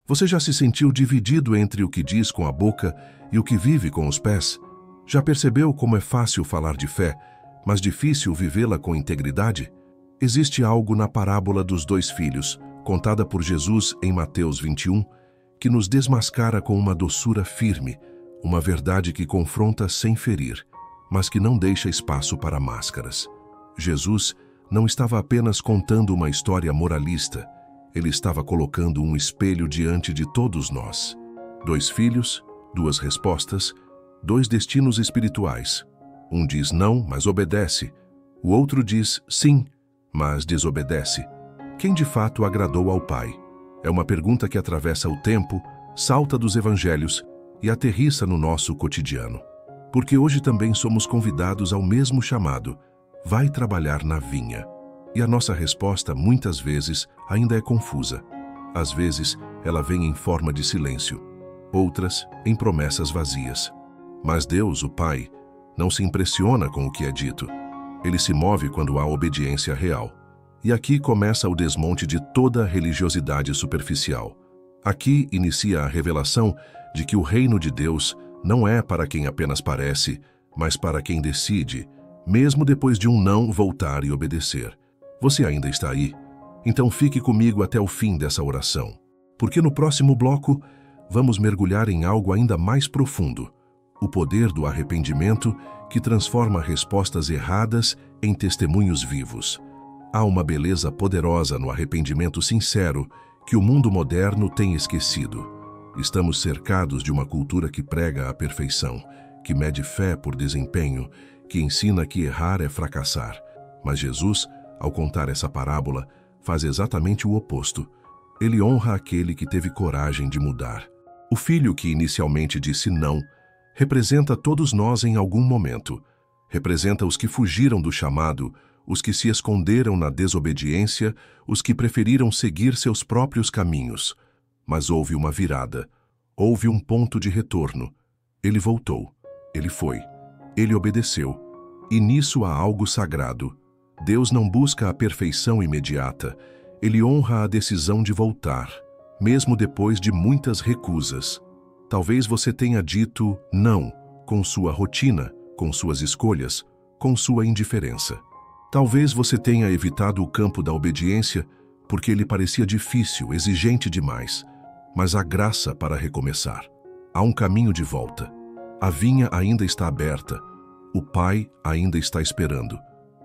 Você já se sentiu dividido entre o que diz com a boca e o que vive com os pés? Já percebeu como é fácil falar de fé, mas difícil vivê-la com integridade? Existe algo na parábola dos dois filhos, contada por Jesus em Mateus 21, que nos desmascara com uma doçura firme, uma verdade que confronta sem ferir, mas que não deixa espaço para máscaras. Jesus não estava apenas contando uma história moralista, ele estava colocando um espelho diante de todos nós. Dois filhos, duas respostas, dois destinos espirituais. Um diz não, mas obedece. O outro diz sim, mas desobedece. Quem de fato agradou ao Pai? É uma pergunta que atravessa o tempo, salta dos evangelhos e aterrissa no nosso cotidiano. Porque hoje também somos convidados ao mesmo chamado: vai trabalhar na vinha. E a nossa resposta, muitas vezes, ainda é confusa. Às vezes, ela vem em forma de silêncio, outras em promessas vazias. Mas Deus, o Pai, não se impressiona com o que é dito. Ele se move quando há obediência real. E aqui começa o desmonte de toda a religiosidade superficial. Aqui inicia a revelação de que o reino de Deus não é para quem apenas parece, mas para quem decide, mesmo depois de um não, voltar e obedecer. Você ainda está aí? Então fique comigo até o fim dessa oração, porque no próximo bloco vamos mergulhar em algo ainda mais profundo: o poder do arrependimento que transforma respostas erradas em testemunhos vivos. Há uma beleza poderosa no arrependimento sincero que o mundo moderno tem esquecido. Estamos cercados de uma cultura que prega a perfeição, que mede fé por desempenho, que ensina que errar é fracassar. Mas Jesus, ao contar essa parábola, faz exatamente o oposto. Ele honra aquele que teve coragem de mudar. O filho que inicialmente disse não, representa todos nós em algum momento. Representa os que fugiram do chamado, os que se esconderam na desobediência, os que preferiram seguir seus próprios caminhos. Mas houve uma virada, houve um ponto de retorno. Ele voltou, ele foi, ele obedeceu. E nisso há algo sagrado. Deus não busca a perfeição imediata, ele honra a decisão de voltar, mesmo depois de muitas recusas. Talvez você tenha dito não, com sua rotina, com suas escolhas, com sua indiferença. Talvez você tenha evitado o campo da obediência porque ele parecia difícil, exigente demais. Mas há graça para recomeçar. Há um caminho de volta. A vinha ainda está aberta. O Pai ainda está esperando.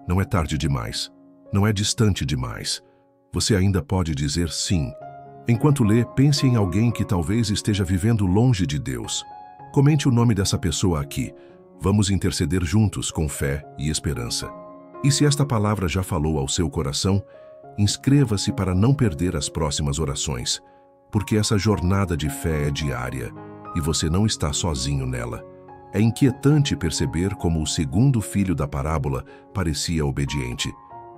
Não é tarde demais. Não é distante demais. Você ainda pode dizer sim. Enquanto lê, pense em alguém que talvez esteja vivendo longe de Deus. Comente o nome dessa pessoa aqui. Vamos interceder juntos com fé e esperança. E se esta palavra já falou ao seu coração, inscreva-se para não perder as próximas orações, porque essa jornada de fé é diária e você não está sozinho nela. É inquietante perceber como o segundo filho da parábola parecia obediente.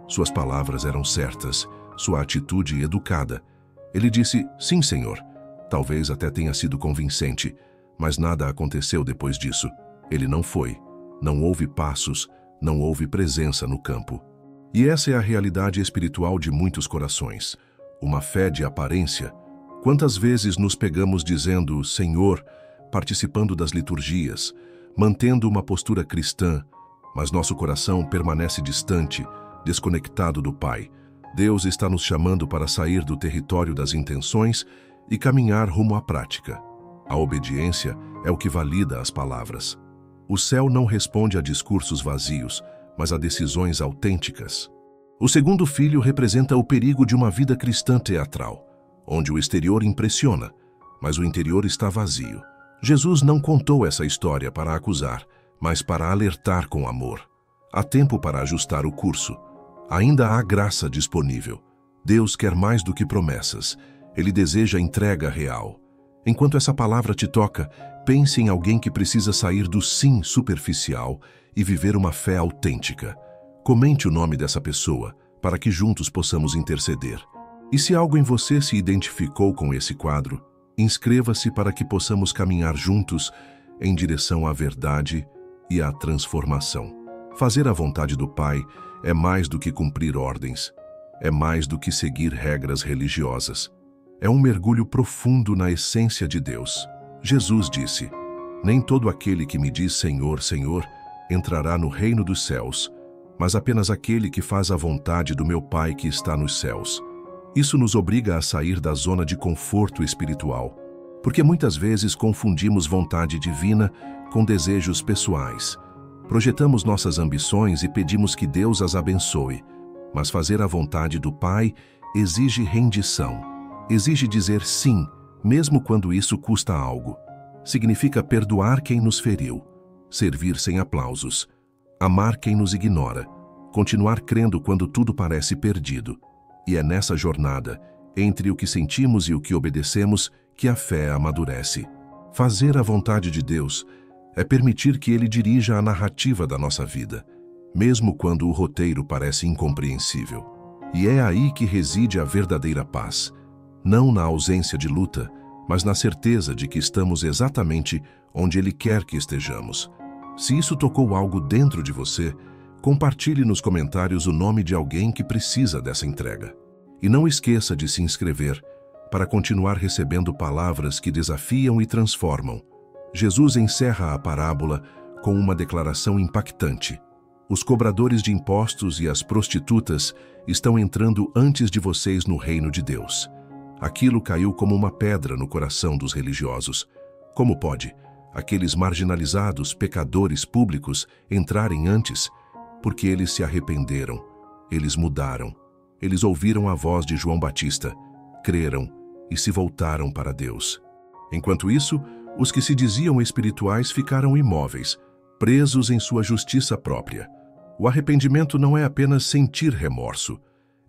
Suas palavras eram certas, sua atitude educada. Ele disse, sim, Senhor. Talvez até tenha sido convincente, mas nada aconteceu depois disso. Ele não foi. Não houve passos, não houve presença no campo. E essa é a realidade espiritual de muitos corações. Uma fé de aparência. Quantas vezes nos pegamos dizendo, Senhor, participando das liturgias, mantendo uma postura cristã, mas nosso coração permanece distante, desconectado do Pai. Deus está nos chamando para sair do território das intenções e caminhar rumo à prática. A obediência é o que valida as palavras. O céu não responde a discursos vazios, mas a decisões autênticas. O segundo filho representa o perigo de uma vida cristã teatral, onde o exterior impressiona, mas o interior está vazio. Jesus não contou essa história para acusar, mas para alertar com amor. Há tempo para ajustar o curso. Ainda há graça disponível. Deus quer mais do que promessas. Ele deseja entrega real. Enquanto essa palavra te toca, pense em alguém que precisa sair do sim superficial e viver uma fé autêntica. Comente o nome dessa pessoa, para que juntos possamos interceder. E se algo em você se identificou com esse quadro, inscreva-se para que possamos caminhar juntos em direção à verdade e à transformação. Fazer a vontade do Pai é mais do que cumprir ordens, é mais do que seguir regras religiosas. É um mergulho profundo na essência de Deus. Jesus disse: "Nem todo aquele que me diz Senhor, Senhor, entrará no reino dos céus, mas apenas aquele que faz a vontade do meu Pai que está nos céus." Isso nos obriga a sair da zona de conforto espiritual, porque muitas vezes confundimos vontade divina com desejos pessoais. Projetamos nossas ambições e pedimos que Deus as abençoe, mas fazer a vontade do Pai exige rendição. Exige dizer sim, mesmo quando isso custa algo. Significa perdoar quem nos feriu, servir sem aplausos, amar quem nos ignora, continuar crendo quando tudo parece perdido. E é nessa jornada, entre o que sentimos e o que obedecemos, que a fé amadurece. Fazer a vontade de Deus é permitir que Ele dirija a narrativa da nossa vida, mesmo quando o roteiro parece incompreensível. E é aí que reside a verdadeira paz, não na ausência de luta, mas na certeza de que estamos exatamente onde Ele quer que estejamos. Se isso tocou algo dentro de você, compartilhe nos comentários o nome de alguém que precisa dessa entrega. E não esqueça de se inscrever para continuar recebendo palavras que desafiam e transformam. Jesus encerra a parábola com uma declaração impactante. Os cobradores de impostos e as prostitutas estão entrando antes de vocês no reino de Deus. Aquilo caiu como uma pedra no coração dos religiosos. Como pode aqueles marginalizados, pecadores públicos, entrarem antes? Porque eles se arrependeram, eles mudaram, eles ouviram a voz de João Batista, creram e se voltaram para Deus. Enquanto isso, os que se diziam espirituais ficaram imóveis, presos em sua justiça própria. O arrependimento não é apenas sentir remorso,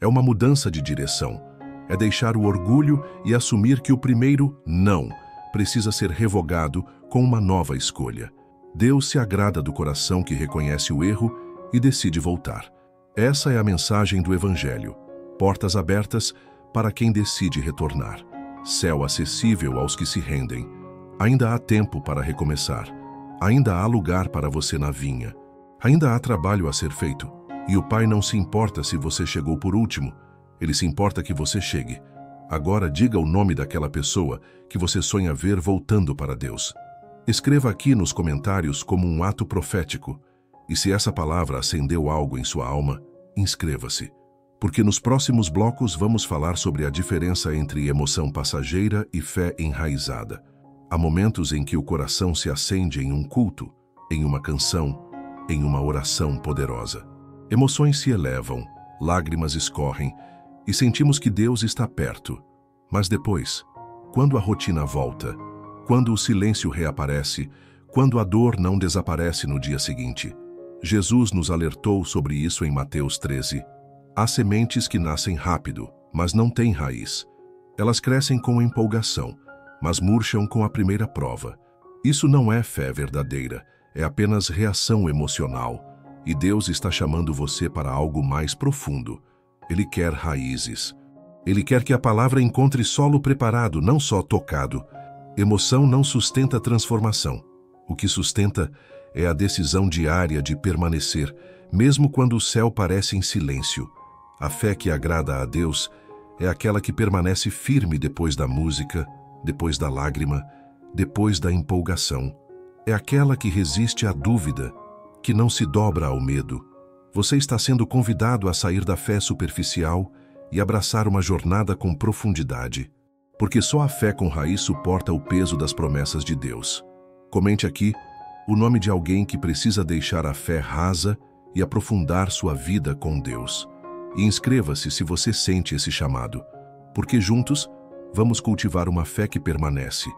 é uma mudança de direção. É deixar o orgulho e assumir que o primeiro não precisa ser revogado com uma nova escolha. Deus se agrada do coração que reconhece o erro e decide voltar. Essa é a mensagem do Evangelho. Portas abertas para quem decide retornar. Céu acessível aos que se rendem. Ainda há tempo para recomeçar. Ainda há lugar para você na vinha. Ainda há trabalho a ser feito. E o Pai não se importa se você chegou por último. Ele se importa que você chegue. Agora diga o nome daquela pessoa que você sonha ver voltando para Deus. Escreva aqui nos comentários como um ato profético. E se essa palavra acendeu algo em sua alma, inscreva-se. Porque nos próximos blocos vamos falar sobre a diferença entre emoção passageira e fé enraizada. Há momentos em que o coração se acende em um culto, em uma canção, em uma oração poderosa. Emoções se elevam, lágrimas escorrem e sentimos que Deus está perto. Mas depois, quando a rotina volta, quando o silêncio reaparece, quando a dor não desaparece no dia seguinte, Jesus nos alertou sobre isso em Mateus 13. Há sementes que nascem rápido, mas não têm raiz. Elas crescem com empolgação, mas murcham com a primeira prova. Isso não é fé verdadeira, é apenas reação emocional. E Deus está chamando você para algo mais profundo. Ele quer raízes. Ele quer que a palavra encontre solo preparado, não só tocado. Emoção não sustenta transformação. O que sustenta é a decisão diária de permanecer, mesmo quando o céu parece em silêncio. A fé que agrada a Deus é aquela que permanece firme depois da música, depois da lágrima, depois da empolgação. É aquela que resiste à dúvida, que não se dobra ao medo. Você está sendo convidado a sair da fé superficial e abraçar uma jornada com profundidade, porque só a fé com raiz suporta o peso das promessas de Deus. Comente aqui o nome de alguém que precisa deixar a fé rasa e aprofundar sua vida com Deus. E inscreva-se se você sente esse chamado, porque juntos vamos cultivar uma fé que permanece,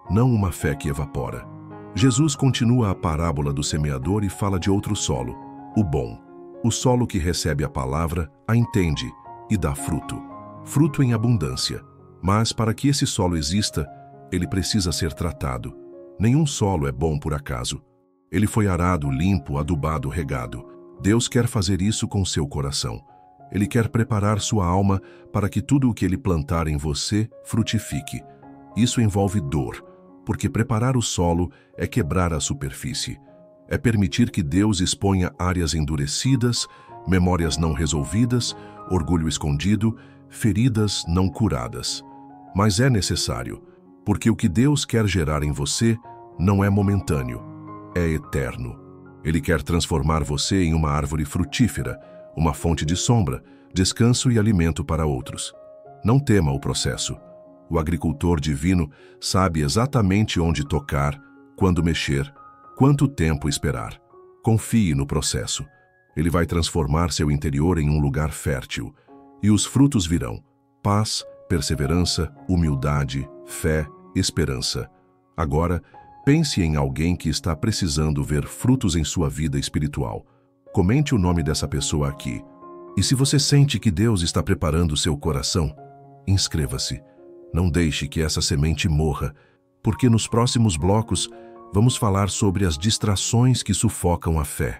não uma fé que evapora. Jesus continua a parábola do semeador e fala de outro solo, o bom. O solo que recebe a palavra, a entende e dá fruto. Fruto em abundância. Mas para que esse solo exista, ele precisa ser tratado. Nenhum solo é bom por acaso. Ele foi arado, limpo, adubado, regado. Deus quer fazer isso com seu coração. Ele quer preparar sua alma para que tudo o que ele plantar em você frutifique. Isso envolve dor, porque preparar o solo é quebrar a superfície. É permitir que Deus exponha áreas endurecidas, memórias não resolvidas, orgulho escondido, feridas não curadas. Mas é necessário, porque o que Deus quer gerar em você não é momentâneo, é eterno. Ele quer transformar você em uma árvore frutífera, uma fonte de sombra, descanso e alimento para outros. Não tema o processo. O agricultor divino sabe exatamente onde tocar, quando mexer, quanto tempo esperar. Confie no processo. Ele vai transformar seu interior em um lugar fértil. E os frutos virão: paz, perseverança, humildade, fé, esperança. Agora, pense em alguém que está precisando ver frutos em sua vida espiritual. Comente o nome dessa pessoa aqui. E se você sente que Deus está preparando seu coração, inscreva-se. Não deixe que essa semente morra, porque nos próximos blocos vamos falar sobre as distrações que sufocam a fé.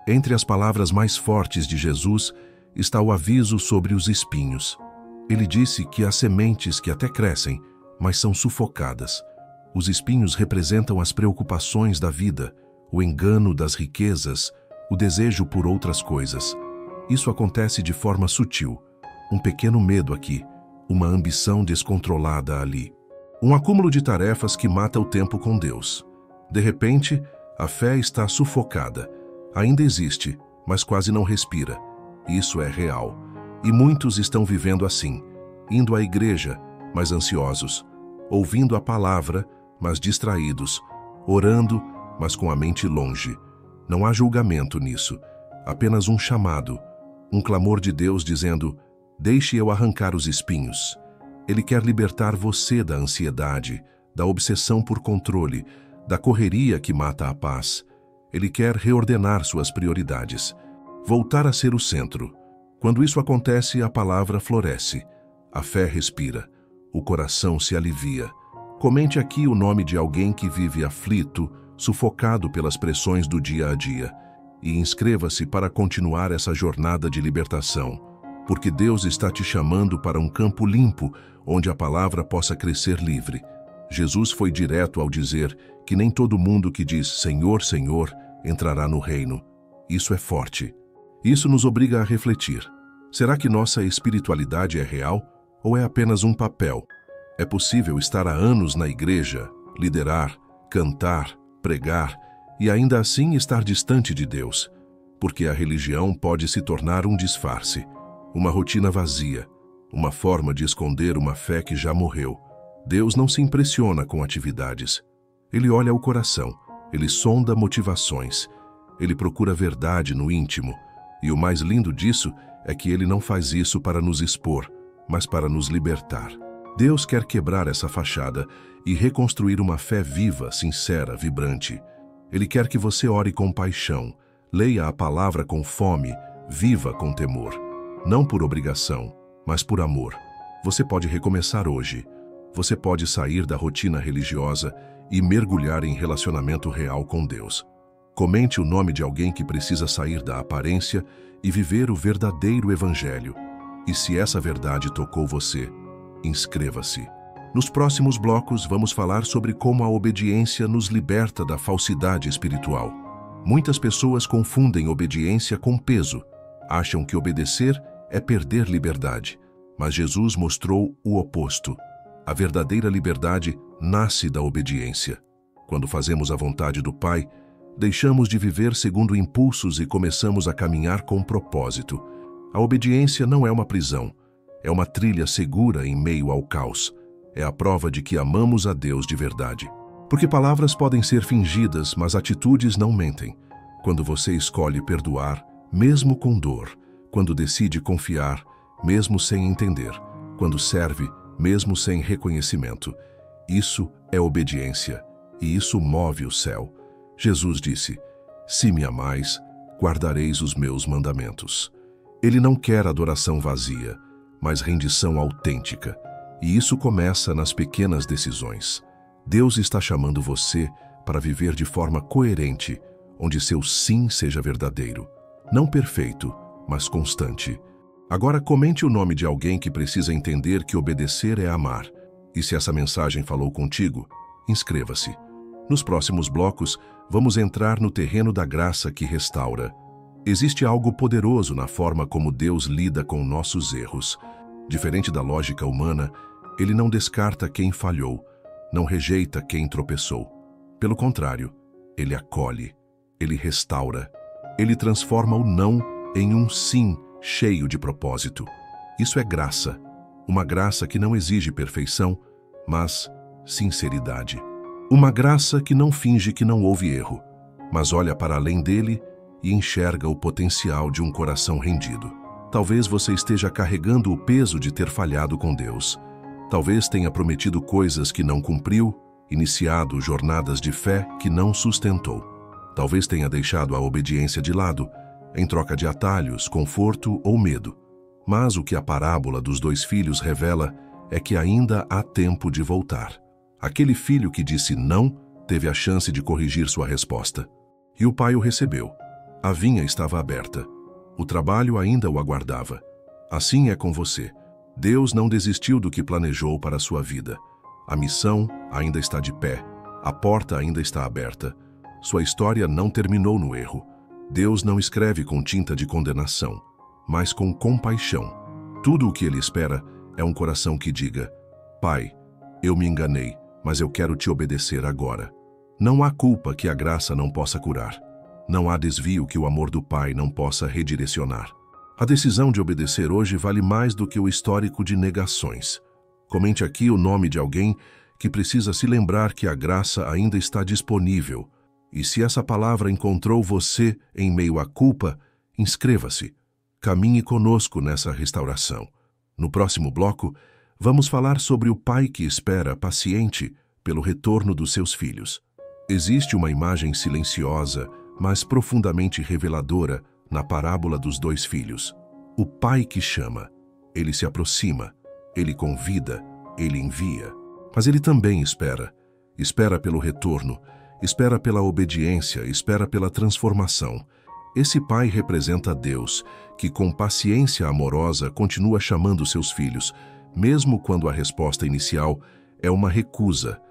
Entre as palavras mais fortes de Jesus está o aviso sobre os espinhos. Ele disse que há sementes que até crescem, mas são sufocadas. Os espinhos representam as preocupações da vida, o engano das riquezas, o desejo por outras coisas. Isso acontece de forma sutil. Um pequeno medo aqui, uma ambição descontrolada ali. Um acúmulo de tarefas que mata o tempo com Deus. De repente, a fé está sufocada. Ainda existe, mas quase não respira. Isso é real. E muitos estão vivendo assim, indo à igreja, mas ansiosos, ouvindo a palavra, mas distraídos, orando, mas com a mente longe. Não há julgamento nisso, apenas um chamado, um clamor de Deus dizendo: deixe eu arrancar os espinhos. Ele quer libertar você da ansiedade, da obsessão por controle, da correria que mata a paz. Ele quer reordenar suas prioridades, voltar a ser o centro. Quando isso acontece, a palavra floresce, a fé respira, o coração se alivia. Comente aqui o nome de alguém que vive aflito, sufocado pelas pressões do dia a dia, e inscreva-se para continuar essa jornada de libertação, porque Deus está te chamando para um campo limpo, onde a palavra possa crescer livre. Jesus foi direto ao dizer que nem todo mundo que diz Senhor, Senhor, entrará no reino. Isso é forte. Isso nos obriga a refletir. Será que nossa espiritualidade é real ou é apenas um papel? É possível estar há anos na igreja, liderar, cantar, pregar e ainda assim estar distante de Deus, porque a religião pode se tornar um disfarce, uma rotina vazia, uma forma de esconder uma fé que já morreu. Deus não se impressiona com atividades. Ele olha o coração, ele sonda motivações, ele procura verdade no íntimo. E o mais lindo disso é que ele não faz isso para nos expor, mas para nos libertar. Deus quer quebrar essa fachada e reconstruir uma fé viva, sincera, vibrante. Ele quer que você ore com paixão, leia a palavra com fome, viva com temor. Não por obrigação, mas por amor. Você pode recomeçar hoje. Você pode sair da rotina religiosa e mergulhar em relacionamento real com Deus. Comente o nome de alguém que precisa sair da aparência e viver o verdadeiro evangelho. E se essa verdade tocou você, inscreva-se. Nos próximos blocos, vamos falar sobre como a obediência nos liberta da falsidade espiritual. Muitas pessoas confundem obediência com peso. Acham que obedecer é perder liberdade. Mas Jesus mostrou o oposto. A verdadeira liberdade nasce da obediência. Quando fazemos a vontade do Pai, deixamos de viver segundo impulsos e começamos a caminhar com propósito. A obediência não é uma prisão, é uma trilha segura em meio ao caos. É a prova de que amamos a Deus de verdade. Porque palavras podem ser fingidas, mas atitudes não mentem. Quando você escolhe perdoar, mesmo com dor, quando decide confiar, mesmo sem entender, quando serve, mesmo sem reconhecimento, isso é obediência, e isso move o céu. Jesus disse: se me amais, guardareis os meus mandamentos. Ele não quer adoração vazia, mas rendição autêntica. E isso começa nas pequenas decisões. Deus está chamando você para viver de forma coerente, onde seu sim seja verdadeiro. Não perfeito, mas constante. Agora comente o nome de alguém que precisa entender que obedecer é amar. E se essa mensagem falou contigo, inscreva-se. Nos próximos blocos, vamos entrar no terreno da graça que restaura. Existe algo poderoso na forma como Deus lida com nossos erros. Diferente da lógica humana, Ele não descarta quem falhou, não rejeita quem tropeçou. Pelo contrário, ele acolhe, ele restaura, ele transforma o não em um sim cheio de propósito. Isso é graça, uma graça que não exige perfeição, mas sinceridade. Uma graça que não finge que não houve erro, mas olha para além dele e enxerga o potencial de um coração rendido. Talvez você esteja carregando o peso de ter falhado com Deus. Talvez tenha prometido coisas que não cumpriu, iniciado jornadas de fé que não sustentou. Talvez tenha deixado a obediência de lado, em troca de atalhos, conforto ou medo. Mas o que a parábola dos 2 filhos revela é que ainda há tempo de voltar. Aquele filho que disse não teve a chance de corrigir sua resposta. E o pai o recebeu. A vinha estava aberta. O trabalho ainda o aguardava. Assim é com você. Deus não desistiu do que planejou para a sua vida. A missão ainda está de pé. A porta ainda está aberta. Sua história não terminou no erro. Deus não escreve com tinta de condenação, mas com compaixão. Tudo o que Ele espera é um coração que diga: Pai, eu me enganei, mas eu quero te obedecer agora. Não há culpa que a graça não possa curar. Não há desvio que o amor do Pai não possa redirecionar. A decisão de obedecer hoje vale mais do que o histórico de negações. Comente aqui o nome de alguém que precisa se lembrar que a graça ainda está disponível. E se essa palavra encontrou você em meio à culpa, inscreva-se. Caminhe conosco nessa restauração. No próximo bloco, vamos falar sobre o pai que espera paciente pelo retorno dos seus filhos. Existe uma imagem silenciosa, mas profundamente reveladora na parábola dos 2 filhos. O pai que chama, ele se aproxima, ele convida, ele envia. Mas ele também espera. Espera pelo retorno, espera pela obediência, espera pela transformação. Esse pai representa Deus, que com paciência amorosa continua chamando seus filhos, mesmo quando a resposta inicial é uma recusa.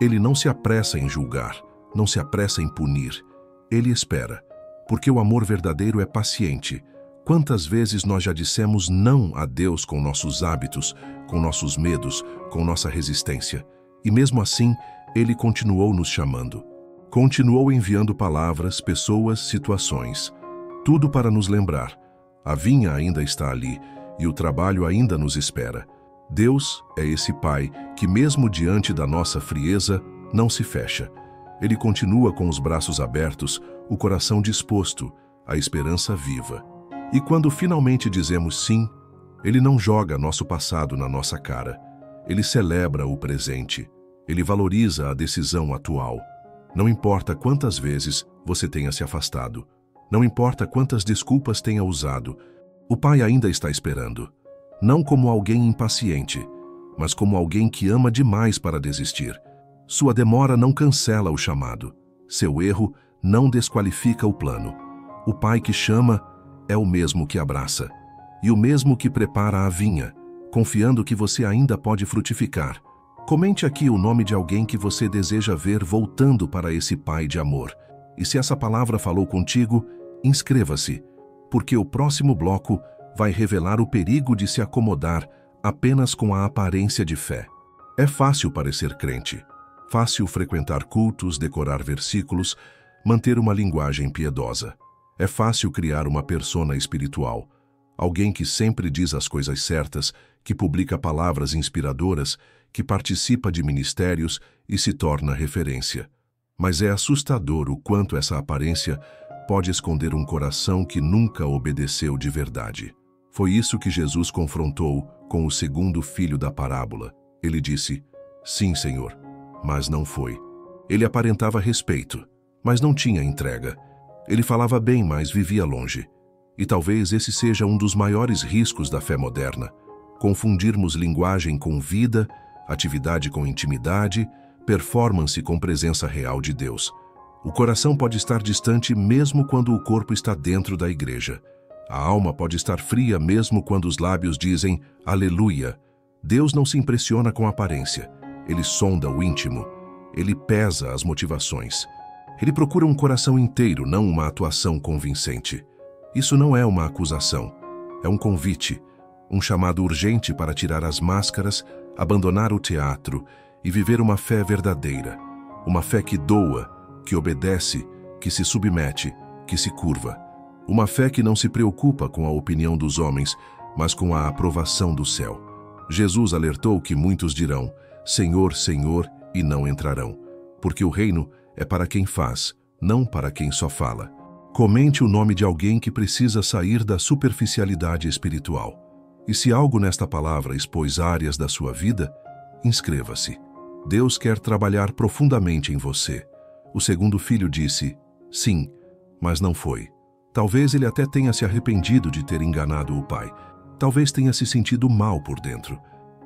Ele não se apressa em julgar, não se apressa em punir. Ele espera, porque o amor verdadeiro é paciente. Quantas vezes nós já dissemos não a Deus com nossos hábitos, com nossos medos, com nossa resistência? E mesmo assim, Ele continuou nos chamando. Continuou enviando palavras, pessoas, situações. Tudo para nos lembrar. A vinha ainda está ali e o trabalho ainda nos espera. Deus é esse Pai que, mesmo diante da nossa frieza, não se fecha. Ele continua com os braços abertos, o coração disposto, a esperança viva. E quando finalmente dizemos sim, Ele não joga nosso passado na nossa cara. Ele celebra o presente. Ele valoriza a decisão atual. Não importa quantas vezes você tenha se afastado. Não importa quantas desculpas tenha usado. O Pai ainda está esperando. Não como alguém impaciente, mas como alguém que ama demais para desistir. Sua demora não cancela o chamado. Seu erro não desqualifica o plano. O Pai que chama é o mesmo que abraça e o mesmo que prepara a vinha, confiando que você ainda pode frutificar. Comente aqui o nome de alguém que você deseja ver voltando para esse Pai de amor. E se essa palavra falou contigo, inscreva-se, porque o próximo bloco vai revelar o perigo de se acomodar apenas com a aparência de fé. É fácil parecer crente. Fácil frequentar cultos, decorar versículos, manter uma linguagem piedosa. É fácil criar uma persona espiritual, alguém que sempre diz as coisas certas, que publica palavras inspiradoras, que participa de ministérios e se torna referência. Mas é assustador o quanto essa aparência pode esconder um coração que nunca obedeceu de verdade. Foi isso que Jesus confrontou com o 2º filho da parábola. Ele disse: "Sim, Senhor", mas não foi. Ele aparentava respeito, mas não tinha entrega. Ele falava bem, mas vivia longe. E talvez esse seja um dos maiores riscos da fé moderna: confundirmos linguagem com vida, atividade com intimidade, performance com presença real de Deus. O coração pode estar distante mesmo quando o corpo está dentro da igreja. A alma pode estar fria mesmo quando os lábios dizem aleluia. Deus não se impressiona com a aparência. Ele sonda o íntimo. Ele pesa as motivações. Ele procura um coração inteiro, não uma atuação convincente. Isso não é uma acusação. É um convite, um chamado urgente para tirar as máscaras, abandonar o teatro e viver uma fé verdadeira, uma fé que doa, que obedece, que se submete, que se curva. Uma fé que não se preocupa com a opinião dos homens, mas com a aprovação do céu. Jesus alertou que muitos dirão: Senhor, Senhor, e não entrarão, porque o reino é para quem faz, não para quem só fala. Comente o nome de alguém que precisa sair da superficialidade espiritual. E se algo nesta palavra expôs áreas da sua vida, inscreva-se. Deus quer trabalhar profundamente em você. O segundo filho disse: sim, mas não foi. Talvez ele até tenha se arrependido de ter enganado o pai. Talvez tenha se sentido mal por dentro.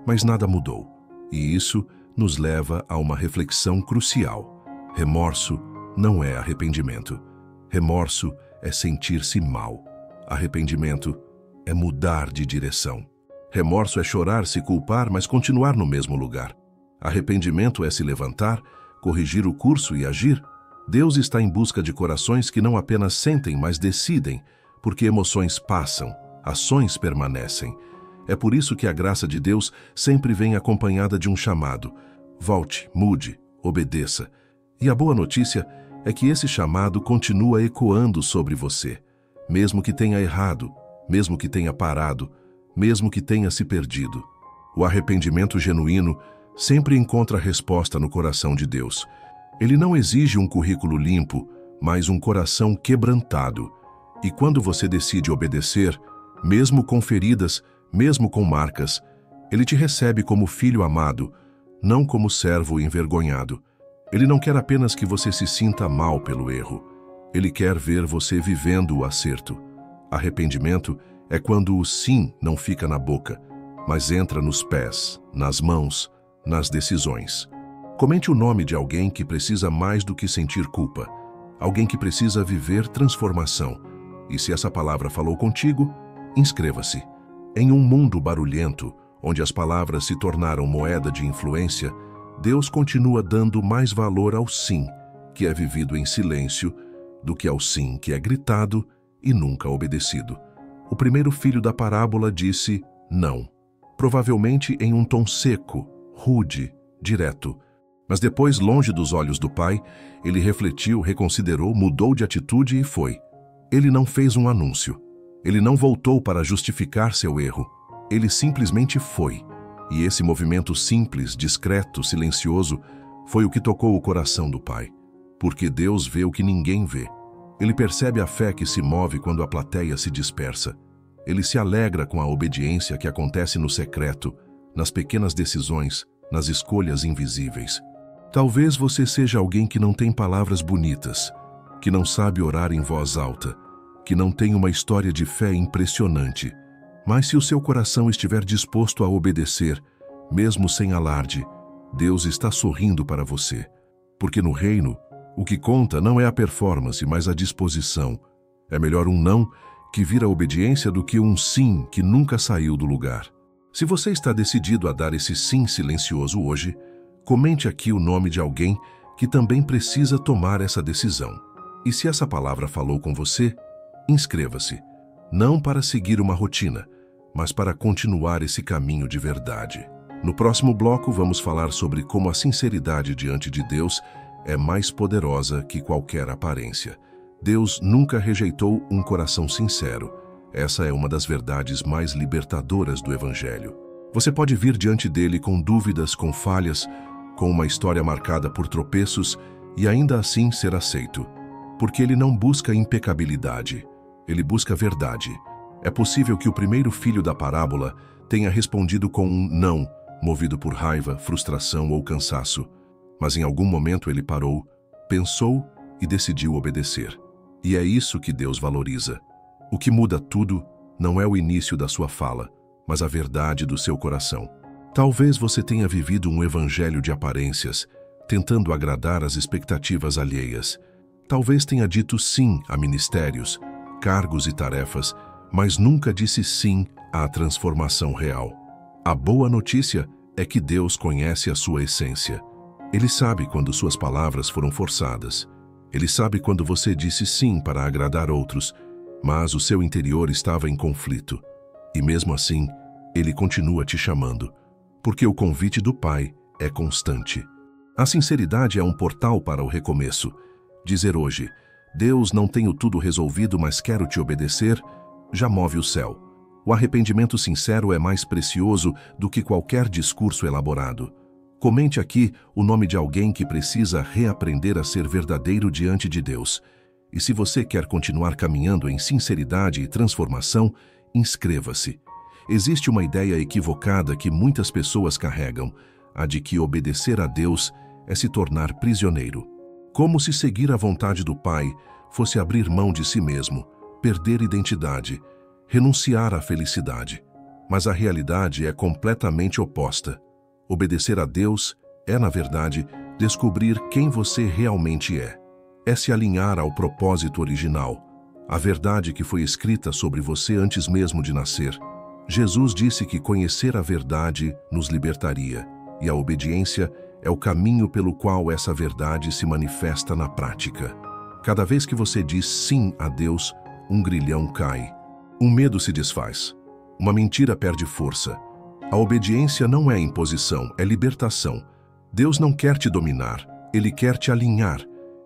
Mas nada mudou. E isso nos leva a uma reflexão crucial. Remorso não é arrependimento. Remorso é sentir-se mal. Arrependimento é mudar de direção. Remorso é chorar, se culpar, mas continuar no mesmo lugar. Arrependimento é se levantar, corrigir o curso e agir. Deus está em busca de corações que não apenas sentem, mas decidem, porque emoções passam, ações permanecem. É por isso que a graça de Deus sempre vem acompanhada de um chamado. Volte, mude, obedeça. E a boa notícia é que esse chamado continua ecoando sobre você. Mesmo que tenha errado, mesmo que tenha parado, mesmo que tenha se perdido. O arrependimento genuíno sempre encontra resposta no coração de Deus. Ele não exige um currículo limpo, mas um coração quebrantado. E quando você decide obedecer, mesmo com feridas, mesmo com marcas, Ele te recebe como filho amado, não como servo envergonhado. Ele não quer apenas que você se sinta mal pelo erro. Ele quer ver você vivendo o acerto. Arrependimento é quando o sim não fica na boca, mas entra nos pés, nas mãos, nas decisões. Comente o nome de alguém que precisa mais do que sentir culpa. Alguém que precisa viver transformação. E se essa palavra falou contigo, inscreva-se. Em um mundo barulhento, onde as palavras se tornaram moeda de influência, Deus continua dando mais valor ao sim, que é vivido em silêncio, do que ao sim, que é gritado e nunca obedecido. O primeiro filho da parábola disse não, provavelmente em um tom seco, rude, direto. Mas depois, longe dos olhos do pai, ele refletiu, reconsiderou, mudou de atitude e foi. Ele não fez um anúncio. Ele não voltou para justificar seu erro. Ele simplesmente foi. E esse movimento simples, discreto, silencioso, foi o que tocou o coração do pai. Porque Deus vê o que ninguém vê. Ele percebe a fé que se move quando a plateia se dispersa. Ele se alegra com a obediência que acontece no secreto, nas pequenas decisões, nas escolhas invisíveis. Talvez você seja alguém que não tem palavras bonitas, que não sabe orar em voz alta, que não tem uma história de fé impressionante. Mas se o seu coração estiver disposto a obedecer, mesmo sem alarde, Deus está sorrindo para você. Porque no reino, o que conta não é a performance, mas a disposição. É melhor um não que vira obediência do que um sim que nunca saiu do lugar. Se você está decidido a dar esse sim silencioso hoje, comente aqui o nome de alguém que também precisa tomar essa decisão. E se essa palavra falou com você, inscreva-se. Não para seguir uma rotina, mas para continuar esse caminho de verdade. No próximo bloco, vamos falar sobre como a sinceridade diante de Deus é mais poderosa que qualquer aparência. Deus nunca rejeitou um coração sincero. Essa é uma das verdades mais libertadoras do Evangelho. Você pode vir diante dele com dúvidas, com falhas, com uma história marcada por tropeços e ainda assim ser aceito. Porque ele não busca impecabilidade, ele busca verdade. É possível que o primeiro filho da parábola tenha respondido com um não, movido por raiva, frustração ou cansaço. Mas em algum momento ele parou, pensou e decidiu obedecer. E é isso que Deus valoriza. O que muda tudo não é o início da sua fala, mas a verdade do seu coração. Talvez você tenha vivido um evangelho de aparências, tentando agradar as expectativas alheias. Talvez tenha dito sim a ministérios, cargos e tarefas, mas nunca disse sim à transformação real. A boa notícia é que Deus conhece a sua essência. Ele sabe quando suas palavras foram forçadas. Ele sabe quando você disse sim para agradar outros, mas o seu interior estava em conflito. E mesmo assim, Ele continua te chamando. porque o convite do Pai é constante. A sinceridade é um portal para o recomeço. Dizer hoje, Deus, não tenho tudo resolvido, mas quero te obedecer, já move o céu. O arrependimento sincero é mais precioso do que qualquer discurso elaborado. Comente aqui o nome de alguém que precisa reaprender a ser verdadeiro diante de Deus. E se você quer continuar caminhando em sinceridade e transformação, inscreva-se. Existe uma ideia equivocada que muitas pessoas carregam, a de que obedecer a Deus é se tornar prisioneiro. Como se seguir a vontade do Pai fosse abrir mão de si mesmo, perder identidade, renunciar à felicidade. Mas a realidade é completamente oposta. Obedecer a Deus é, na verdade, descobrir quem você realmente é. É se alinhar ao propósito original, a verdade que foi escrita sobre você antes mesmo de nascer. Jesus disse que conhecer a verdade nos libertaria, e a obediência é o caminho pelo qual essa verdade se manifesta na prática. Cada vez que você diz sim a Deus, um grilhão cai. Um medo se desfaz. Uma mentira perde força. A obediência não é imposição, é libertação. Deus não quer te dominar, Ele quer te alinhar.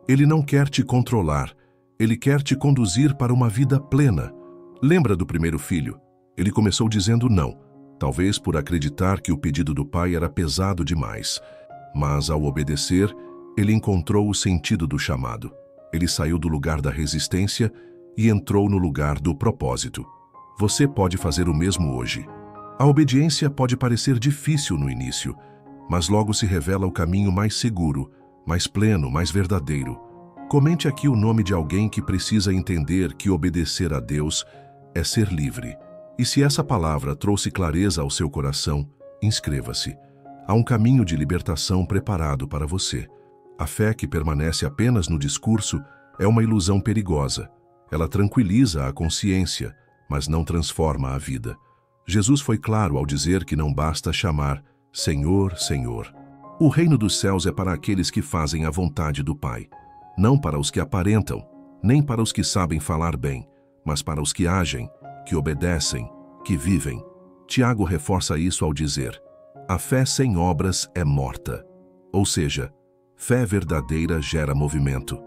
Ele não quer te controlar, Ele quer te conduzir para uma vida plena. Lembra do primeiro filho? Ele começou dizendo não, talvez por acreditar que o pedido do pai era pesado demais. Mas, ao obedecer, ele encontrou o sentido do chamado. Ele saiu do lugar da resistência e entrou no lugar do propósito. Você pode fazer o mesmo hoje. A obediência pode parecer difícil no início, mas logo se revela o caminho mais seguro, mais pleno, mais verdadeiro. Comente aqui o nome de alguém que precisa entender que obedecer a Deus é ser livre. E se essa palavra trouxe clareza ao seu coração, inscreva-se. Há um caminho de libertação preparado para você. A fé que permanece apenas no discurso é uma ilusão perigosa. Ela tranquiliza a consciência, mas não transforma a vida. Jesus foi claro ao dizer que não basta chamar Senhor, Senhor. O reino dos céus é para aqueles que fazem a vontade do Pai, não para os que aparentam, nem para os que sabem falar bem, mas para os que agem, que obedecem, que vivem. Tiago reforça isso ao dizer: a fé sem obras é morta. Ou seja, fé verdadeira gera movimento.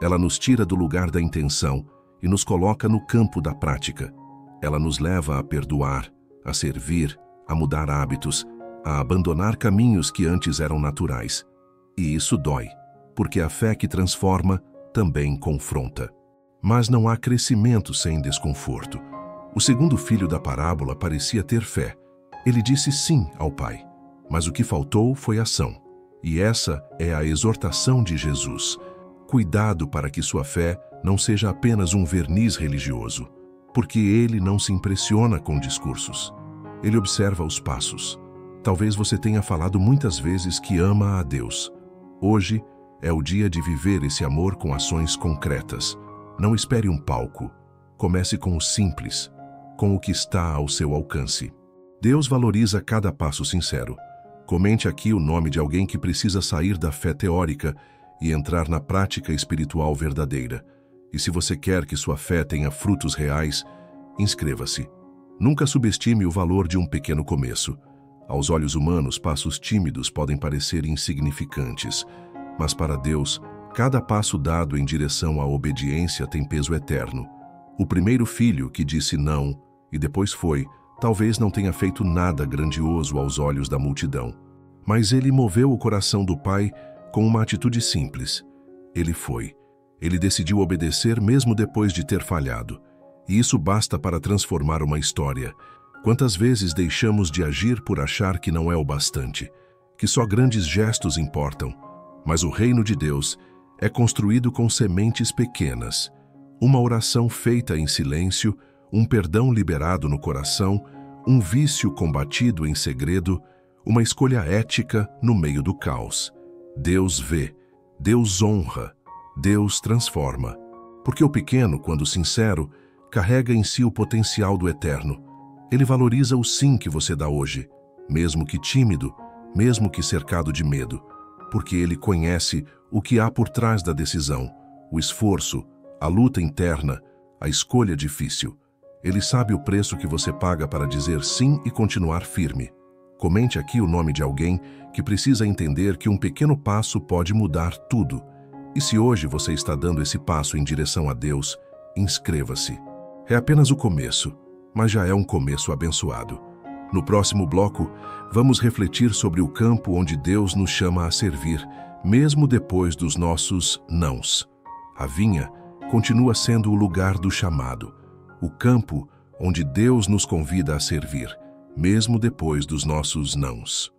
Ela nos tira do lugar da intenção e nos coloca no campo da prática. Ela nos leva a perdoar, a servir, a mudar hábitos, a abandonar caminhos que antes eram naturais. E isso dói, porque a fé que transforma também confronta. Mas não há crescimento sem desconforto. O segundo filho da parábola parecia ter fé. Ele disse sim ao pai, mas o que faltou foi ação. E essa é a exortação de Jesus. Cuidado para que sua fé não seja apenas um verniz religioso, porque ele não se impressiona com discursos. Ele observa os passos. Talvez você tenha falado muitas vezes que ama a Deus. Hoje é o dia de viver esse amor com ações concretas. Não espere um palco. Comece com o simples, com o que está ao seu alcance. Deus valoriza cada passo sincero. Comente aqui o nome de alguém que precisa sair da fé teórica e entrar na prática espiritual verdadeira. E se você quer que sua fé tenha frutos reais, inscreva-se. Nunca subestime o valor de um pequeno começo. Aos olhos humanos, passos tímidos podem parecer insignificantes, mas para Deus, cada passo dado em direção à obediência tem peso eterno. O primeiro filho que disse não e depois foi, talvez não tenha feito nada grandioso aos olhos da multidão, mas ele moveu o coração do pai com uma atitude simples. Ele foi. Ele decidiu obedecer mesmo depois de ter falhado. E isso basta para transformar uma história. Quantas vezes deixamos de agir por achar que não é o bastante, que só grandes gestos importam? Mas o reino de Deus é construído com sementes pequenas. Uma oração feita em silêncio, um perdão liberado no coração, um vício combatido em segredo, uma escolha ética no meio do caos. Deus vê, Deus honra, Deus transforma. Porque o pequeno, quando sincero, carrega em si o potencial do eterno. Ele valoriza o sim que você dá hoje, mesmo que tímido, mesmo que cercado de medo, porque ele conhece o que há por trás da decisão, o esforço, a luta interna, a escolha difícil. Ele sabe o preço que você paga para dizer sim e continuar firme. Comente aqui o nome de alguém que precisa entender que um pequeno passo pode mudar tudo. E se hoje você está dando esse passo em direção a Deus, inscreva-se. É apenas o começo, mas já é um começo abençoado. No próximo bloco, vamos refletir sobre o campo onde Deus nos chama a servir, mesmo depois dos nossos nãos. A vinha continua sendo o lugar do chamado, o campo onde Deus nos convida a servir, mesmo depois dos nossos nãos.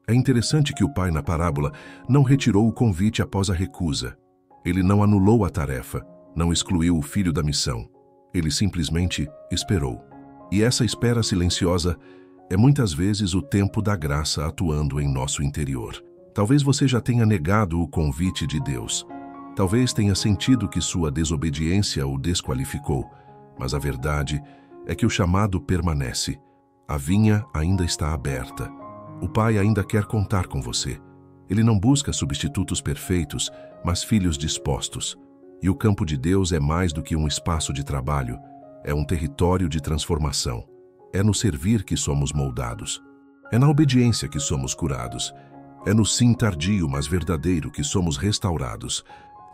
É interessante que o pai na parábola não retirou o convite após a recusa. Ele não anulou a tarefa, não excluiu o filho da missão. Ele simplesmente esperou. E essa espera silenciosa é muitas vezes o tempo da graça atuando em nosso interior. Talvez você já tenha negado o convite de Deus. Talvez tenha sentido que sua desobediência o desqualificou. Mas a verdade é que o chamado permanece. A vinha ainda está aberta. O Pai ainda quer contar com você. Ele não busca substitutos perfeitos, mas filhos dispostos. E o campo de Deus é mais do que um espaço de trabalho. É um território de transformação. É no servir que somos moldados. É na obediência que somos curados. É no sim tardio, mas verdadeiro, que somos restaurados.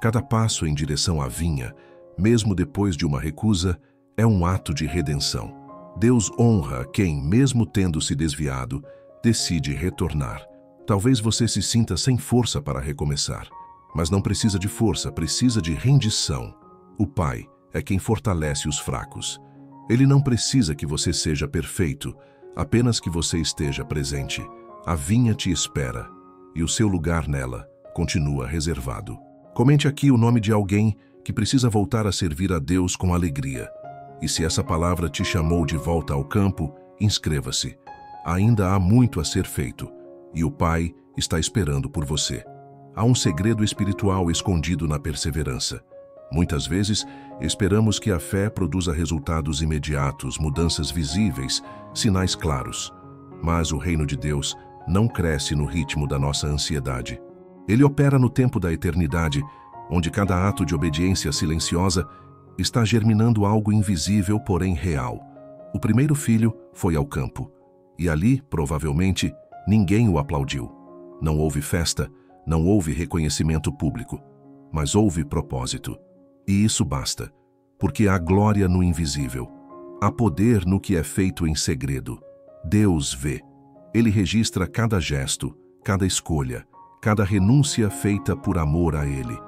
Cada passo em direção à vinha, mesmo depois de uma recusa, é um ato de redenção. Deus honra quem, mesmo tendo se desviado, decide retornar. Talvez você se sinta sem força para recomeçar, mas não precisa de força, precisa de rendição. O Pai é quem fortalece os fracos. Ele não precisa que você seja perfeito, apenas que você esteja presente. A vinha te espera, e o seu lugar nela continua reservado. Comente aqui o nome de alguém que precisa voltar a servir a Deus com alegria. E se essa palavra te chamou de volta ao campo, inscreva-se. Ainda há muito a ser feito, e o Pai está esperando por você. Há um segredo espiritual escondido na perseverança. Muitas vezes, esperamos que a fé produza resultados imediatos, mudanças visíveis, sinais claros. Mas o reino de Deus não cresce no ritmo da nossa ansiedade. Ele opera no tempo da eternidade, onde cada ato de obediência silenciosa está germinando algo invisível, porém real. O primeiro filho foi ao campo, e ali, provavelmente, ninguém o aplaudiu. Não houve festa, não houve reconhecimento público, mas houve propósito. E isso basta, porque há glória no invisível. Há poder no que é feito em segredo. Deus vê. Ele registra cada gesto, cada escolha, cada renúncia feita por amor a Ele.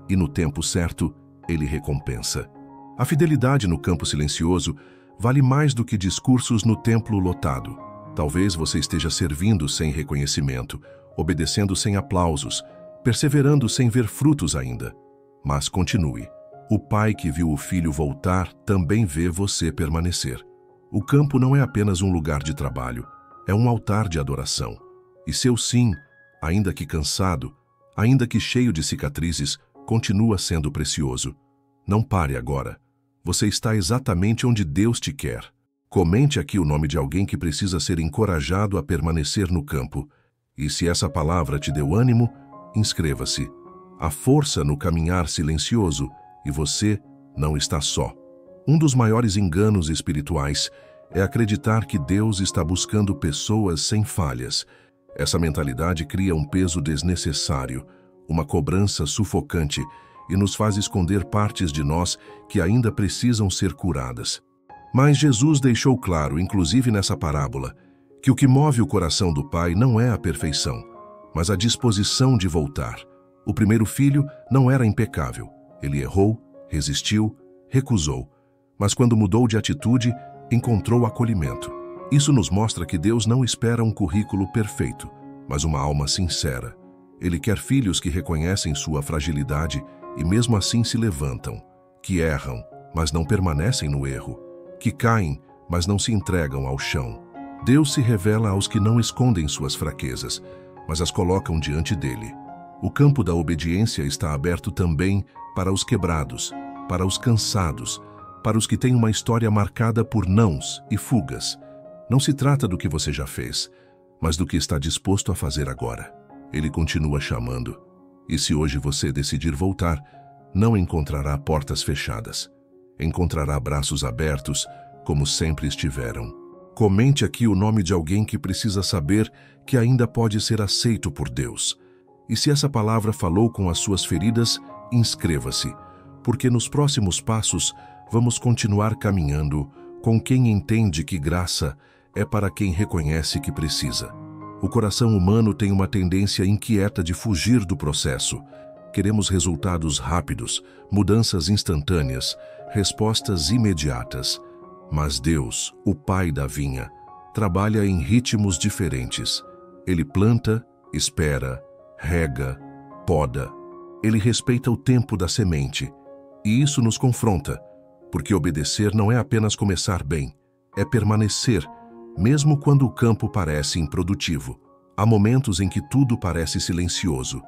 E no tempo certo, Ele recompensa. A fidelidade no campo silencioso vale mais do que discursos no templo lotado. Talvez você esteja servindo sem reconhecimento, obedecendo sem aplausos, perseverando sem ver frutos ainda. Mas continue. O Pai que viu o Filho voltar também vê você permanecer. O campo não é apenas um lugar de trabalho, é um altar de adoração. E seu sim, ainda que cansado, ainda que cheio de cicatrizes, continua sendo precioso. Não pare agora. Você está exatamente onde Deus te quer. Comente aqui o nome de alguém que precisa ser encorajado a permanecer no campo. E se essa palavra te deu ânimo, inscreva-se. Há força no caminhar silencioso e você não está só. Um dos maiores enganos espirituais é acreditar que Deus está buscando pessoas sem falhas. Essa mentalidade cria um peso desnecessário, uma cobrança sufocante e nos faz esconder partes de nós que ainda precisam ser curadas. Mas Jesus deixou claro, inclusive nessa parábola, que o que move o coração do Pai não é a perfeição, mas a disposição de voltar. O primeiro filho não era impecável. Ele errou, resistiu, recusou. Mas quando mudou de atitude, encontrou acolhimento. Isso nos mostra que Deus não espera um currículo perfeito, mas uma alma sincera. Ele quer filhos que reconhecem sua fragilidade e mesmo assim se levantam, que erram, mas não permanecem no erro, que caem, mas não se entregam ao chão. Deus se revela aos que não escondem suas fraquezas, mas as colocam diante dele. O campo da obediência está aberto também para os quebrados, para os cansados, para os que têm uma história marcada por nãos e fugas. Não se trata do que você já fez, mas do que está disposto a fazer agora. Ele continua chamando. E se hoje você decidir voltar, não encontrará portas fechadas. Encontrará braços abertos, como sempre estiveram. Comente aqui o nome de alguém que precisa saber que ainda pode ser aceito por Deus. E se essa palavra falou com as suas feridas, inscreva-se, porque nos próximos passos vamos continuar caminhando com quem entende que graça é para quem reconhece que precisa. O coração humano tem uma tendência inquieta de fugir do processo. Queremos resultados rápidos, mudanças instantâneas, respostas imediatas. Mas Deus, o Pai da vinha, trabalha em ritmos diferentes. Ele planta, espera, rega, poda. Ele respeita o tempo da semente. E isso nos confronta, porque obedecer não é apenas começar bem, é permanecer, mesmo quando o campo parece improdutivo. Há momentos em que tudo parece silencioso.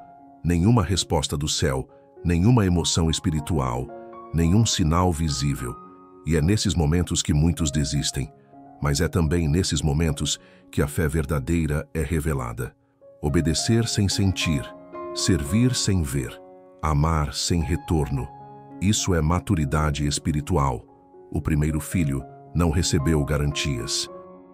Nenhuma resposta do céu, nenhuma emoção espiritual, nenhum sinal visível. E é nesses momentos que muitos desistem, mas é também nesses momentos que a fé verdadeira é revelada. Obedecer sem sentir, servir sem ver, amar sem retorno. Isso é maturidade espiritual. O primeiro filho não recebeu garantias.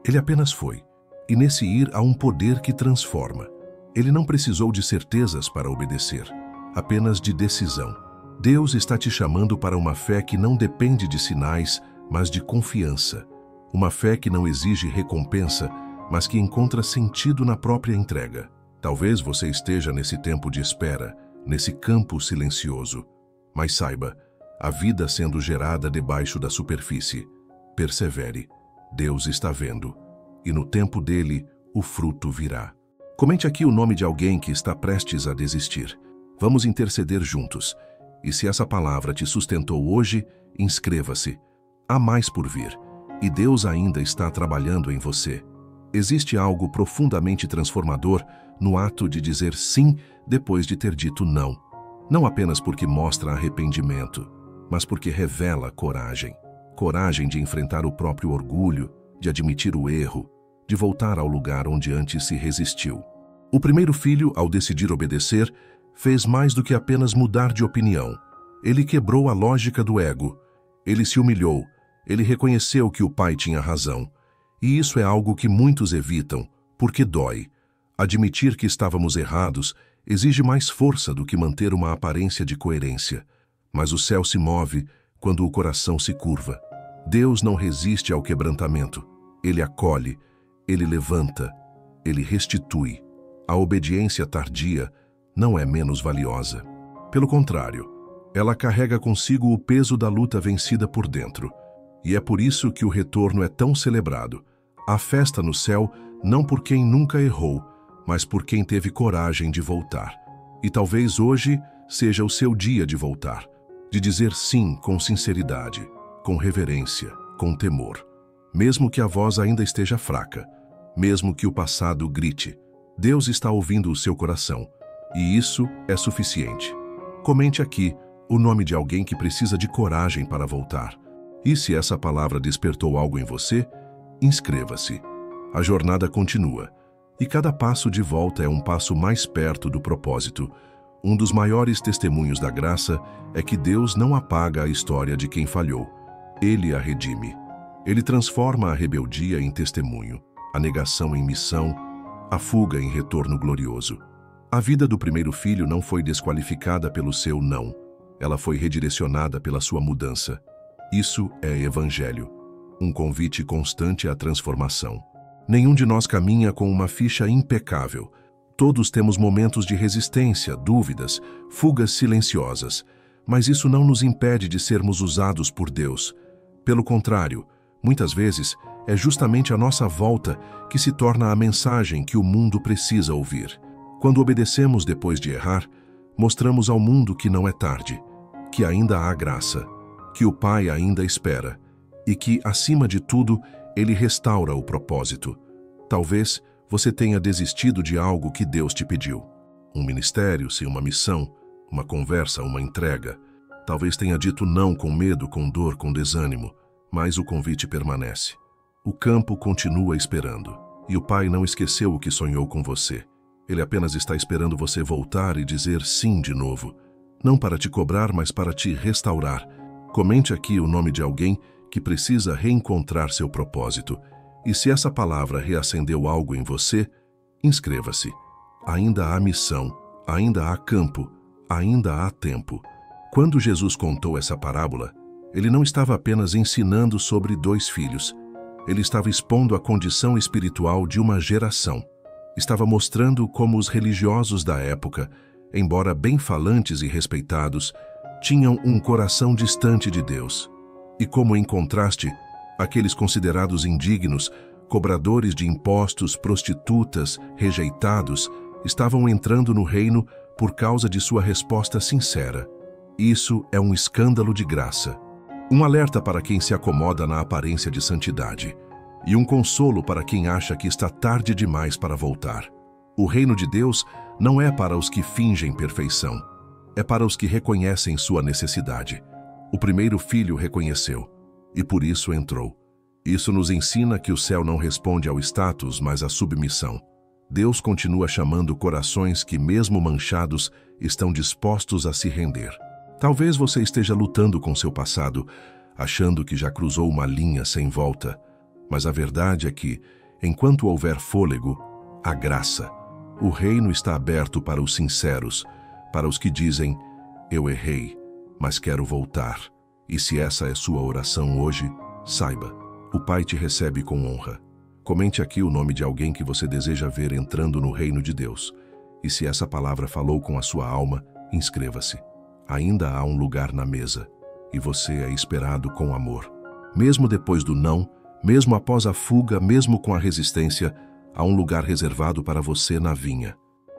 Ele apenas foi. E nesse ir há um poder que transforma. Ele não precisou de certezas para obedecer, apenas de decisão. Deus está te chamando para uma fé que não depende de sinais, mas de confiança. Uma fé que não exige recompensa, mas que encontra sentido na própria entrega. Talvez você esteja nesse tempo de espera, nesse campo silencioso. Mas saiba, a vida sendo gerada debaixo da superfície. Persevere. Deus está vendo. E no tempo dele, o fruto virá. Comente aqui o nome de alguém que está prestes a desistir. Vamos interceder juntos. E se essa palavra te sustentou hoje, inscreva-se. Há mais por vir, e Deus ainda está trabalhando em você. Existe algo profundamente transformador no ato de dizer sim depois de ter dito não. Não apenas porque mostra arrependimento, mas porque revela coragem. Coragem de enfrentar o próprio orgulho, de admitir o erro, de voltar ao lugar onde antes se resistiu. O primeiro filho, ao decidir obedecer, fez mais do que apenas mudar de opinião. Ele quebrou a lógica do ego. Ele se humilhou. Ele reconheceu que o pai tinha razão. E isso é algo que muitos evitam, porque dói. Admitir que estávamos errados exige mais força do que manter uma aparência de coerência. Mas o céu se move quando o coração se curva. Deus não resiste ao quebrantamento. Ele acolhe, ele levanta, ele restitui. A obediência tardia não é menos valiosa. Pelo contrário, ela carrega consigo o peso da luta vencida por dentro. E é por isso que o retorno é tão celebrado. Há festa no céu não por quem nunca errou, mas por quem teve coragem de voltar. E talvez hoje seja o seu dia de voltar, de dizer sim com sinceridade, com reverência, com temor. Mesmo que a voz ainda esteja fraca, mesmo que o passado grite, Deus está ouvindo o seu coração, e isso é suficiente. Comente aqui o nome de alguém que precisa de coragem para voltar. E se essa palavra despertou algo em você, inscreva-se. A jornada continua, e cada passo de volta é um passo mais perto do propósito. Um dos maiores testemunhos da graça é que Deus não apaga a história de quem falhou. Ele a redime. Ele transforma a rebeldia em testemunho, a negação em missão, a fuga em retorno glorioso. A vida do primeiro filho não foi desqualificada pelo seu não. Ela foi redirecionada pela sua mudança. Isso é evangelho, um convite constante à transformação. Nenhum de nós caminha com uma ficha impecável. Todos temos momentos de resistência, dúvidas, fugas silenciosas, mas isso não nos impede de sermos usados por Deus. Pelo contrário, muitas vezes é justamente a nossa volta que se torna a mensagem que o mundo precisa ouvir. Quando obedecemos depois de errar, mostramos ao mundo que não é tarde, que ainda há graça, que o Pai ainda espera e que, acima de tudo, Ele restaura o propósito. Talvez você tenha desistido de algo que Deus te pediu. Um ministério sem uma missão, uma conversa, uma entrega. Talvez tenha dito não com medo, com dor, com desânimo, mas o convite permanece. O campo continua esperando, e o Pai não esqueceu o que sonhou com você. Ele apenas está esperando você voltar e dizer sim de novo. Não para te cobrar, mas para te restaurar. Comente aqui o nome de alguém que precisa reencontrar seu propósito. E se essa palavra reacendeu algo em você, inscreva-se. Ainda há missão, ainda há campo, ainda há tempo. Quando Jesus contou essa parábola, ele não estava apenas ensinando sobre 2 filhos. Ele estava expondo a condição espiritual de uma geração. Estava mostrando como os religiosos da época, embora bem falantes e respeitados, tinham um coração distante de Deus. E como, em contraste, aqueles considerados indignos, cobradores de impostos, prostitutas, rejeitados, estavam entrando no reino por causa de sua resposta sincera. Isso é um escândalo de graça. Um alerta para quem se acomoda na aparência de santidade. E um consolo para quem acha que está tarde demais para voltar. O reino de Deus não é para os que fingem perfeição. É para os que reconhecem sua necessidade. O primeiro filho reconheceu, e por isso entrou. Isso nos ensina que o céu não responde ao status, mas à submissão. Deus continua chamando corações que, mesmo manchados, estão dispostos a se render. Talvez você esteja lutando com seu passado, achando que já cruzou uma linha sem volta. Mas a verdade é que, enquanto houver fôlego, há graça. O reino está aberto para os sinceros, para os que dizem, eu errei, mas quero voltar. E se essa é sua oração hoje, saiba, o Pai te recebe com honra. Comente aqui o nome de alguém que você deseja ver entrando no reino de Deus. E se essa palavra falou com a sua alma, inscreva-se. Ainda há um lugar na mesa, e você é esperado com amor. Mesmo depois do não, mesmo após a fuga, mesmo com a resistência, há um lugar reservado para você na vinha.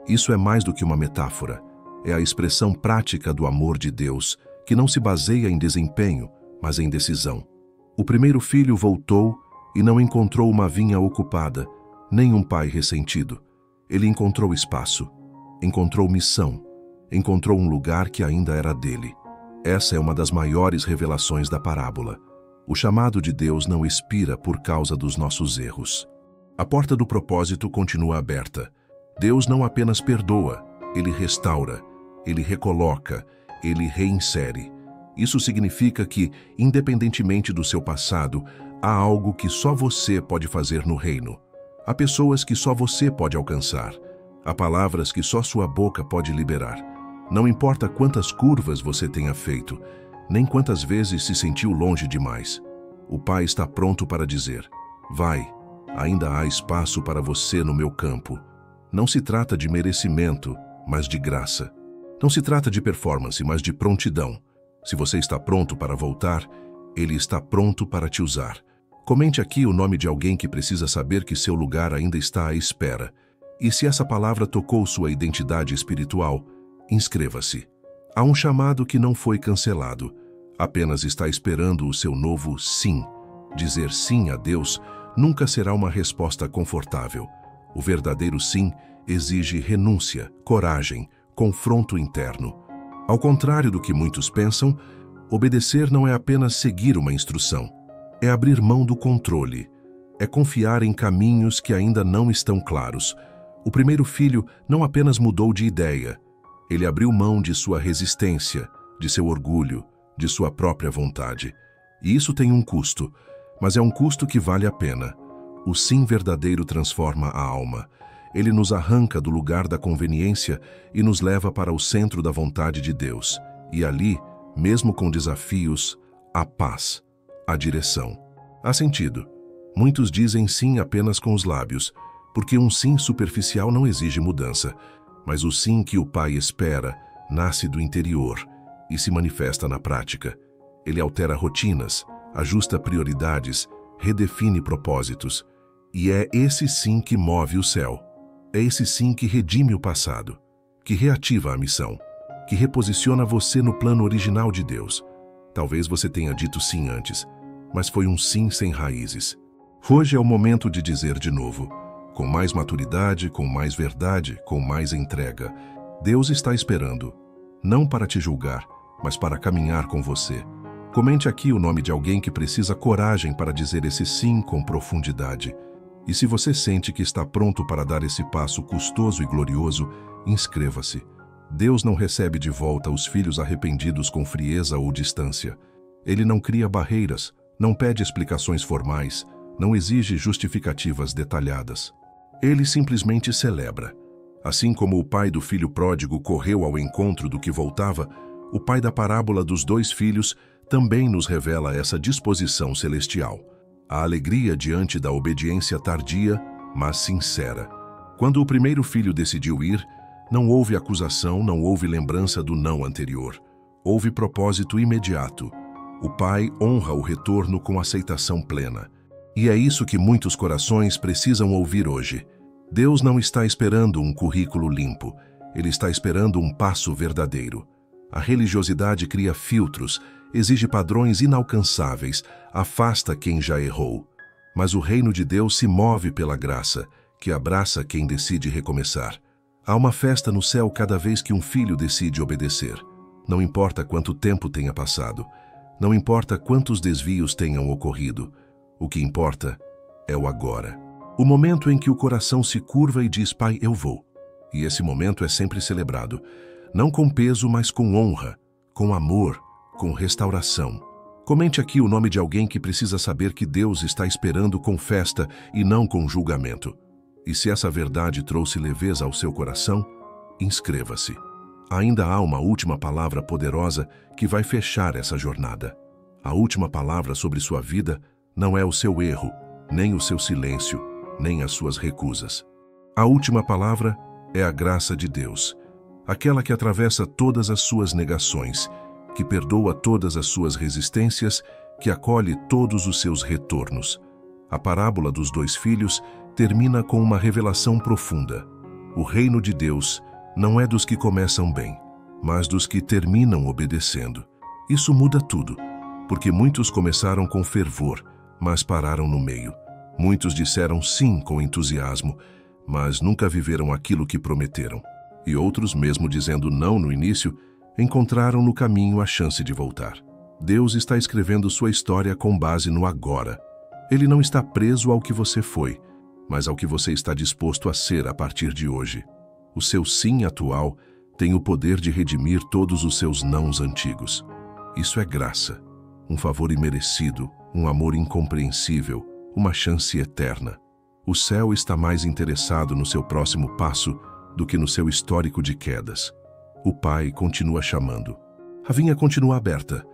Isso é mais do que uma metáfora. É a expressão prática do amor de Deus, que não se baseia em desempenho, mas em decisão. O primeiro filho voltou e não encontrou uma vinha ocupada, nem um pai ressentido. Ele encontrou espaço, encontrou missão, encontrou um lugar que ainda era dele. Essa é uma das maiores revelações da parábola. O chamado de Deus não expira por causa dos nossos erros. A porta do propósito continua aberta. Deus não apenas perdoa, Ele restaura, Ele recoloca, Ele reinsere. Isso significa que, independentemente do seu passado, há algo que só você pode fazer no reino. Há pessoas que só você pode alcançar. Há palavras que só sua boca pode liberar. Não importa quantas curvas você tenha feito, nem quantas vezes se sentiu longe demais. O Pai está pronto para dizer, vai, ainda há espaço para você no meu campo. Não se trata de merecimento, mas de graça. Não se trata de performance, mas de prontidão. Se você está pronto para voltar, Ele está pronto para te usar. Comente aqui o nome de alguém que precisa saber que seu lugar ainda está à espera. E se essa palavra tocou sua identidade espiritual, inscreva-se. Há um chamado que não foi cancelado, apenas está esperando o seu novo sim. Dizer sim a Deus nunca será uma resposta confortável. O verdadeiro sim exige renúncia, coragem, confronto interno. Ao contrário do que muitos pensam, obedecer não é apenas seguir uma instrução. É abrir mão do controle. É confiar em caminhos que ainda não estão claros. O primeiro filho não apenas mudou de ideia. Ele abriu mão de sua resistência, de seu orgulho, de sua própria vontade. E isso tem um custo, mas é um custo que vale a pena. O sim verdadeiro transforma a alma. Ele nos arranca do lugar da conveniência e nos leva para o centro da vontade de Deus. E ali, mesmo com desafios, há paz, há direção. Há sentido. Muitos dizem sim apenas com os lábios, porque um sim superficial não exige mudança. Mas o sim que o Pai espera nasce do interior e se manifesta na prática. Ele altera rotinas, ajusta prioridades, redefine propósitos. E é esse sim que move o céu. É esse sim que redime o passado, que reativa a missão, que reposiciona você no plano original de Deus. Talvez você tenha dito sim antes, mas foi um sim sem raízes. Hoje é o momento de dizer de novo, com mais maturidade, com mais verdade, com mais entrega. Deus está esperando, não para te julgar, mas para caminhar com você. Comente aqui o nome de alguém que precisa coragem para dizer esse sim com profundidade. E se você sente que está pronto para dar esse passo custoso e glorioso, inscreva-se. Deus não recebe de volta os filhos arrependidos com frieza ou distância. Ele não cria barreiras, não pede explicações formais, não exige justificativas detalhadas. Ele simplesmente celebra. Assim como o pai do filho pródigo correu ao encontro do que voltava, o pai da parábola dos 2 filhos também nos revela essa disposição celestial. A alegria diante da obediência tardia, mas sincera. Quando o primeiro filho decidiu ir, não houve acusação, não houve lembrança do não anterior. Houve propósito imediato. O pai honra o retorno com aceitação plena. E é isso que muitos corações precisam ouvir hoje. Deus não está esperando um currículo limpo. Ele está esperando um passo verdadeiro. A religiosidade cria filtros, exige padrões inalcançáveis, afasta quem já errou. Mas o reino de Deus se move pela graça, que abraça quem decide recomeçar. Há uma festa no céu cada vez que um filho decide obedecer. Não importa quanto tempo tenha passado. Não importa quantos desvios tenham ocorrido. O que importa é o agora. O momento em que o coração se curva e diz: Pai, eu vou. E esse momento é sempre celebrado. Não com peso, mas com honra, com amor, com restauração. Comente aqui o nome de alguém que precisa saber que Deus está esperando com festa e não com julgamento. E se essa verdade trouxe leveza ao seu coração, inscreva-se. Ainda há uma última palavra poderosa que vai fechar essa jornada. A última palavra sobre sua vida não é o seu erro, nem o seu silêncio, nem as suas recusas. A última palavra é a graça de Deus, aquela que atravessa todas as suas negações, que perdoa todas as suas resistências, que acolhe todos os seus retornos. A parábola dos 2 filhos termina com uma revelação profunda. O reino de Deus não é dos que começam bem, mas dos que terminam obedecendo. Isso muda tudo, porque muitos começaram com fervor, mas pararam no meio. Muitos disseram sim com entusiasmo, mas nunca viveram aquilo que prometeram. E outros, mesmo dizendo não no início, encontraram no caminho a chance de voltar. Deus está escrevendo sua história com base no agora. Ele não está preso ao que você foi, mas ao que você está disposto a ser a partir de hoje. O seu sim atual tem o poder de redimir todos os seus nãos antigos. Isso é graça, um favor imerecido, um amor incompreensível, uma chance eterna. O céu está mais interessado no seu próximo passo do que no seu histórico de quedas. O Pai continua chamando. A vinha continua aberta.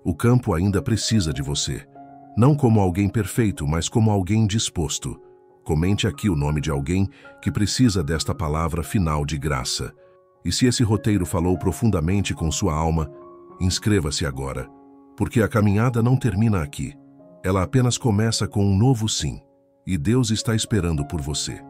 O campo ainda precisa de você. Não como alguém perfeito, mas como alguém disposto. Comente aqui o nome de alguém que precisa desta palavra final de graça. E se esse roteiro falou profundamente com sua alma, inscreva-se agora, porque a caminhada não termina aqui. Ela apenas começa com um novo sim, e Deus está esperando por você.